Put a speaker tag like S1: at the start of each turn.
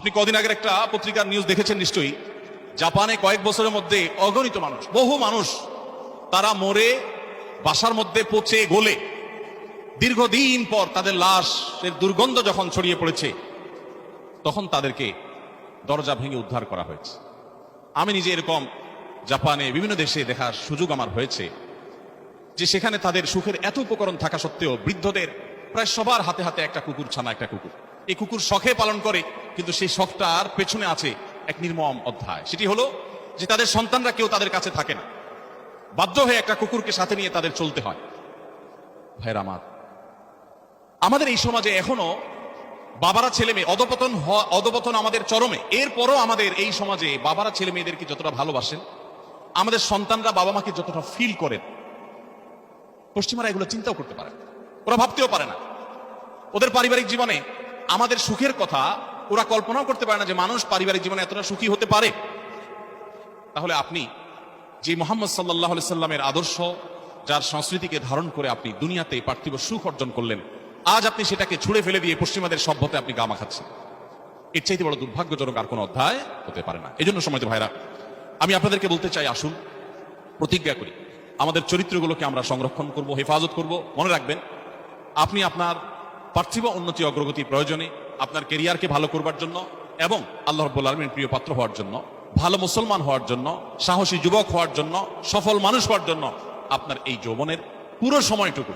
S1: আপনি কদিন আগের একটা পত্রিকার নিউজ দেখেছেন নিশ্চয়ই। জাপানে কয়েক বছরের মধ্যে অগণিত মানুষ, বহু মানুষ তারা মরে বাসার মধ্যে পচে গলে দীর্ঘদিন পর তাদের লাশের দুর্গন্ধ যখন ছড়িয়ে পড়েছে তখন তাদেরকে দরজা ভেঙে উদ্ধার করা হয়েছে। আমি নিজে এরকম জাপানে বিভিন্ন দেশে দেখার সুযোগ আমার হয়েছে যে সেখানে তাদের সুখের এত উপকরণ থাকা সত্ত্বেও বৃদ্ধদের প্রায় সবার হাতে হাতে একটা কুকুর ছানা, একটা কুকুর। এই কুকুর শখে পালন করে, কিন্তু সেই শখটার পেছনে আছে এক নির্মম অধ্যায়। সেটি হলো যে তাদের সন্তানরা কেউ তাদের কাছে থাকে না, বাধ্য হয়ে একটা কুকুরকে সাথে নিয়ে তাদের চলতে হয়। ভাইরা আমার, আমাদের এই সমাজে এখনো বাবারা ছেলে মেয়ে অধপতন আমাদের চরমে। এরপরও আমাদের এই সমাজে বাবারা ছেলে মেয়েদেরকে যতটা ভালোবাসেন, আমাদের সন্তানরা বাবা মাকে যতটা ফিল করেন, পশ্চিমারা এগুলো চিন্তাও করতে পারে না, ওরা ভাবতেও পারে না। ওদের পারিবারিক জীবনে আমাদের সুখের কথা ওরা কল্পনাও করতে পারে না যে মানুষ পারিবারিক জীবনে এতটা সুখী হতে পারে। তাহলে আপনি যে মুহাম্মদ সাল্লাল্লাহু আলাইহি সাল্লামের আদর্শ, যার সংস্কৃতিকে ধারণ করে আপনি দুনিয়াতে পার্থিব সুখ অর্জন করলেন, আজ আপনি সেটাকে ছুঁড়ে ফেলে দিয়ে পশ্চিমাদের সভ্যতায় আপনি গা মাখাচ্ছেন। এর চাইতে বড় দুর্ভাগ্যজনক আর কোনো অধ্যায় হতে পারে না। এই জন্য সময়ত ভাইরা, আমি আপনাদেরকে বলতে চাই, আসুন প্রতিজ্ঞা করি আমাদের চরিত্রগুলোকে আমরা সংরক্ষণ করব, হেফাজত করব। মনে রাখবেন, আপনি আপনার পার্থিব উন্নতি অগ্রগতি প্রয়োজনে, আপনার কেরিয়ারকে ভালো করবার জন্য এবং আল্লাহ রাব্বুল আলামিনের প্রিয় পাত্র হওয়ার জন্য, ভালো মুসলমান হওয়ার জন্য, সাহসী যুবক হওয়ার জন্য, সফল মানুষ হওয়ার জন্য আপনার এই যৌবনের পুরো সময়টুকু